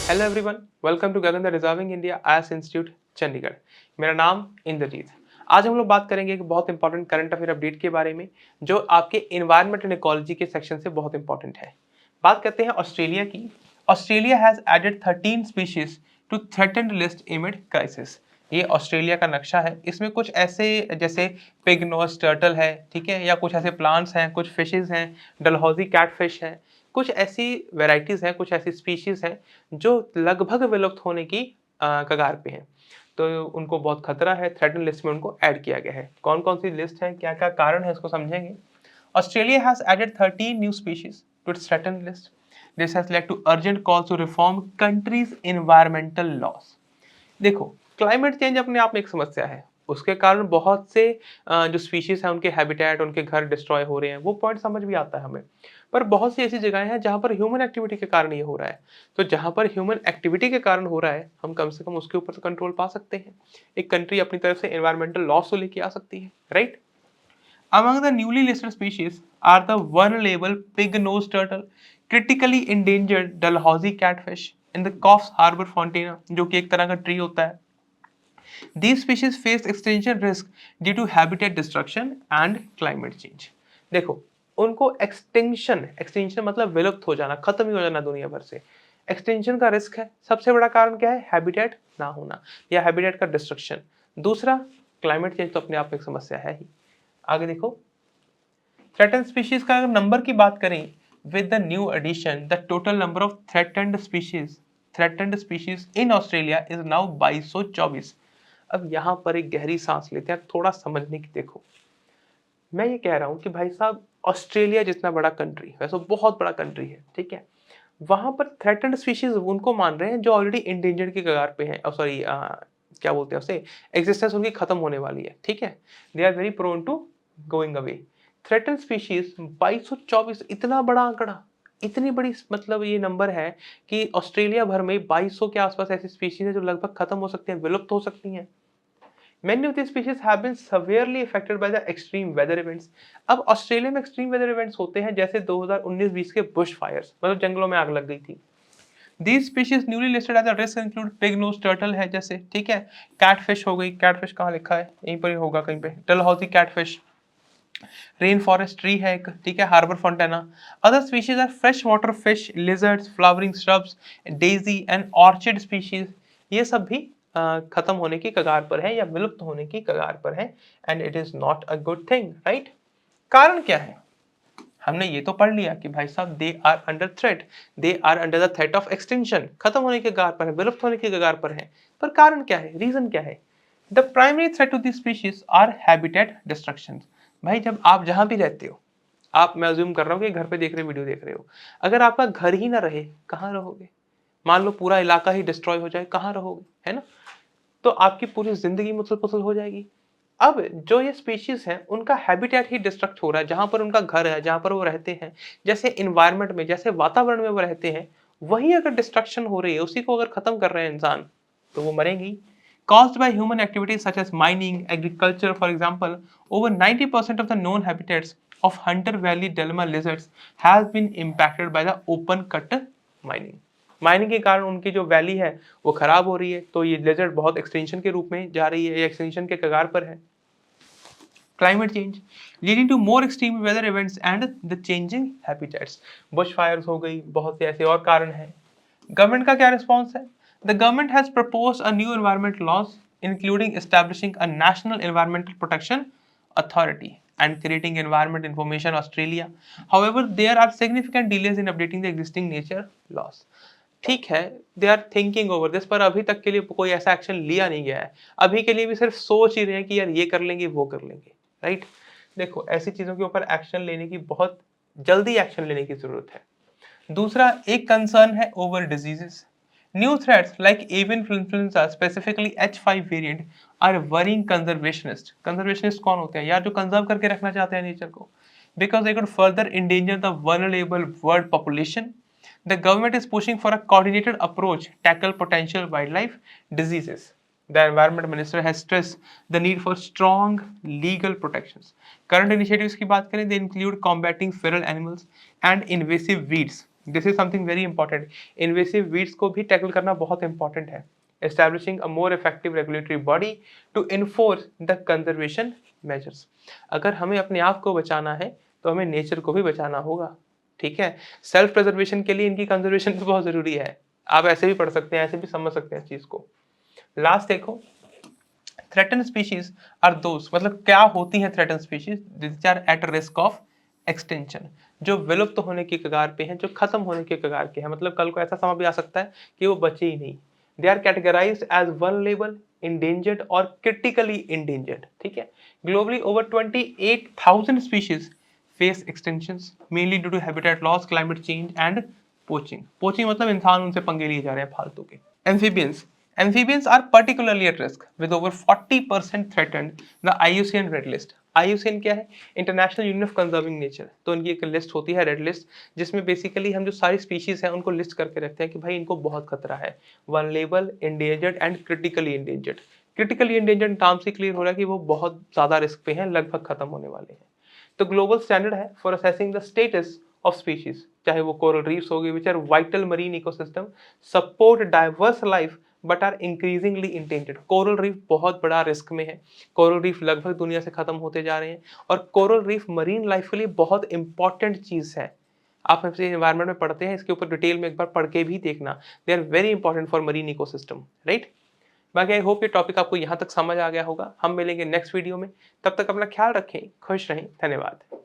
Hello everyone, welcome to Gagan the reserving India IAS institute Chandigarh. मेरा नाम इंद्रजीत। आज हम लोग बात करेंगे एक बहुत इंपॉर्टेंट करंट अफेयर अपडेट के बारे में जो आपके इन्वायरमेंट एंड इकोलॉजी के सेक्शन से बहुत इंपॉर्टेंट है। बात करते हैं ऑस्ट्रेलिया की। Australia has added 13 species to threatened list amid crisis. ये ऑस्ट्रेलिया का नक्शा है। इसमें कुछ ऐसे जैसे पिग नोज टर्टल है, ठीक है, या कुछ ऐसे प्लांट्स हैं, कुछ फिशेज हैं, डलहौजी कैटफिश है, कुछ ऐसी वेराइटीज़ हैं, कुछ ऐसी स्पीशीज़ हैं जो लगभग विलुप्त होने की कगार पे हैं। तो उनको बहुत खतरा है, थ्रेटन लिस्ट में उनको ऐड किया गया है। कौन-कौन सी लिस्ट है, क्या-क्या कारण है, इसको समझेंगे। Australia has added 13 new species to its threaten list. This has led to urgent call to reform country's environmental laws. देखो, क्लाइमेट चेंज अपने आप में एक समस्या है। उसके कारण बहुत से जो स्पीशीज़ हैं उनके हैबिटेट, उनके घर डिस्ट्रॉय हो रहे हैं, वो पॉइंट समझ भी आता है हमें। पर बहुत सी ऐसी जगहें हैं जहाँ पर ह्यूमन एक्टिविटी के कारण ये हो रहा है। तो जहाँ पर ह्यूमन एक्टिविटी के कारण हो रहा है, हम कम से कम उसके ऊपर तो कंट्रोल पा सकते हैं। एक कंट्री अपनी तरफ से एनवायरमेंटल लॉस तो लेके आ सकती है, right? Among the newly listed species are the vulnerable pig-nosed turtle, critically endangered Dalhousie catfish, and the Coffs Harbour Fontaina, जो कि एक तरह का ट्री होता है। These species face extinction risk due to habitat destruction and climate change. देखो, उनको extinction मतलब विलुप्त हो जाना, खत्म ही हो जाना दुनिया भर से। एक्सटिंक्शन का रिस्क है। सबसे बड़ा कारण क्या है? हैबिटेट ना होना या हैबिटेट का डिस्ट्रक्शन। दूसरा, क्लाइमेट चेंज तो अपने आप में एक समस्या है ही। आगे देखो, थ्रेटन स्पीशीज का अगर नंबर की बात करें, with the new addition the total number of threatened species in Australia is now 2224। अब यहाँ पर एक गहरी सांस लेते हैं, थोड़ा समझने की। देखो, मैं ये कह रहा हूँ कि भाई साहब, ऑस्ट्रेलिया जितना बड़ा कंट्री, वैसे बहुत बड़ा कंट्री है, ठीक है, वहां पर थ्रेटन्ड स्पीशीज उनको मान रहे हैं जो ऑलरेडी इंडेंजर्ड की कगार पे हैं। सॉरी, क्या बोलते हैं उसे, एग्जिस्टेंस उनकी खत्म होने वाली है, ठीक है। They are very prone to going away. Threaten species 2224, इतना बड़ा आंकड़ा, इतनी बड़ी मतलब ये नंबर है कि ऑस्ट्रेलिया भर में 2200 के आसपास ऐसी स्पीशीज है जो लगभग खत्म हो सकती हैं, विलुप्त हो सकती हैं। Many of these species have been severely affected by the extreme weather events. अब ऑस्ट्रेलिया में एक्सट्रीम वेदर इवेंट्स होते हैं जैसे 2019-20 के बुश फायर्स, मतलब जंगलों में आग लग गई थी। These species newly listed as a risk include pig nose turtle है जैसे, ठीक है, कैटफिश हो गई, कैटफिश कहाँ लिखा है, यहीं पर ही होगा कहीं पे, Dalhousie catfish, rain forest tree है एक, ठीक है, हार्बर फोंटेना। Other species are fresh water fish, lizards, flowering shrubs, daisy and orchid species. ये सब भी खत्म होने की कगार पर है या विलुप्त होने की कगार पर है। And it is not a good thing, right? कारण क्या है? हमने ये तो पढ़ लिया कि भाई साहब, they are under threat, they are under the threat of extinction, खत्म होने के कगार पर है, विलुप्त होने के कगार पर है। पर कारण क्या है, रीजन क्या है? The primary threat to this species are habitat destruction. भाई, जब आप जहां भी रहते हो, आप, मैं अज्यूम कर रहा हूँ कि घर पे देख रहे वीडियो देख रहे हो, अगर आपका घर ही ना रहे, कहाँ रहोगे? मान लो पूरा इलाका ही डिस्ट्रॉय हो जाए, कहाँ रहोगे? है ना? तो आपकी पूरी जिंदगी मुसलसल हो जाएगी। अब जो ये स्पीशीज हैं उनका हैबिटेट ही डिस्ट्रक्ट हो रहा है, जहां पर उनका घर है, जहां पर वो रहते हैं, जैसे इन्वायरमेंट में, जैसे वातावरण में वो रहते हैं, वही अगर डिस्ट्रक्शन हो रही है, उसी को अगर खत्म कर रहे हैं इंसान, तो वो मरेंगी। Caused by human activities such as mining, agriculture, for example, over 90% of the known habitats of Hunter Valley Delma lizards has been impacted by the open cut mining. Mining के कारण उनकी जो वैली है वो खराब हो रही है, तो ये लेजर्ड बहुत एक्सटेंशन के रूप में जा रही है, ये एक्सटेंशन के कगार पर है। Climate change leading to more extreme weather events and the changing habitats. Bush fires हो गई, बहुत से ऐसे और कारण हैं। गवर्नमेंट का क्या रिस्पॉन्स है? The government has proposed a new environment laws including establishing a national environmental protection authority and creating environment information Australia. However, there are significant delays in updating the existing nature laws. ठीक है, they are thinking over this, पर अभी तक के लिए कोई ऐसा action लिया नहीं गया है। अभी के लिए भी सिर्फ सोच ही रहे हैं कि यार ये कर लेंगे, वो कर लेंगे, राइट? देखो, ऐसी चीजों के ऊपर एक्शन लेने की, बहुत जल्दी एक्शन लेने की जरूरत है। दूसरा एक कंसर्न है over diseases. New threats like avian influenza, specifically H5 variant, are worrying conservationist. Conservationist कौन होते हैं यार? जो कंजर्व करके रखना चाहते हैं नेचर को। Because they could further endanger the vulnerable world population. The government is pushing for a coordinated approach to tackle potential wildlife diseases. The environment minister has stressed the need for strong legal protections. Current initiatives की बात करें, they include combating feral animals and invasive weeds, this is something very important. Invasive weeds को भी tackle करना बहुत important है। Establishing a more effective regulatory body to enforce the conservation measures. अगर हमें अपने आप को बचाना है तो हमें नेचर को भी बचाना होगा, ठीक है। सेल्फ प्रिजर्वेशन के लिए इनकी कंजर्वेशन भी बहुत जरूरी है। आप ऐसे भी पढ़ सकते हैं, ऐसे भी समझ सकते हैं इस चीज को। लास्ट देखो, थ्रेटन स्पीशीज आर दोस, मतलब क्या होती है threaten species, this are at risk of extension, जो विलुप्त होने की कगार पे हैं, जो खत्म होने के कगार के हैं, मतलब कल को ऐसा समय भी आ सकता है कि वो बचे ही नहीं। They are categorized as vulnerable, endangered और क्रिटिकली इंडेंजर्ड, ठीक है। Globally over 28,000 species face extinctions mainly due to habitat loss, climate change and poaching. Poaching मतलब इंसान उनसे पंगे लिए जा रहे हैं फालतू के। Amphibians, amphibians are particularly at risk with over 40% threatened the IUCN red list. IUCN क्या है? International union of conserving nature. तो उनकी एक लिस्ट होती है रेड लिस्ट, जिसमें बेसिकली हम जो सारी स्पीशीज हैं उनको लिस्ट करके रखते हैं कि भाई इनको बहुत खतरा है। Vulnerable, endangered and critically endangered. Critically endangered नाम से क्लियर हो रहा है कि वो बहुत ज्यादा रिस्क पे हैं, लगभग खत्म होने वाले हैं। तो ग्लोबल स्टैंडर्ड है for assessing the status of species, चाहे वो कोरल रीफ्स हो गए which are vital marine ecosystem, support diverse life but are increasingly intended. Coral reef बहुत बड़ा रिस्क में है। कोरल रीफ लगभग दुनिया से खत्म होते जा रहे हैं, और कोरल रीफ मरीन लाइफ के लिए बहुत इंपॉर्टेंट चीज है। आप हमसे एनवायरमेंट में पढ़ते हैं, इसके ऊपर डिटेल में एक बार पढ़ के भी देखना। They are very important for marine ecosystem, right. बाकी आई होप ये टॉपिक आपको यहाँ तक समझ आ गया होगा। हम मिलेंगे नेक्स्ट वीडियो में, तब तक अपना ख्याल रखें, खुश रहें, धन्यवाद।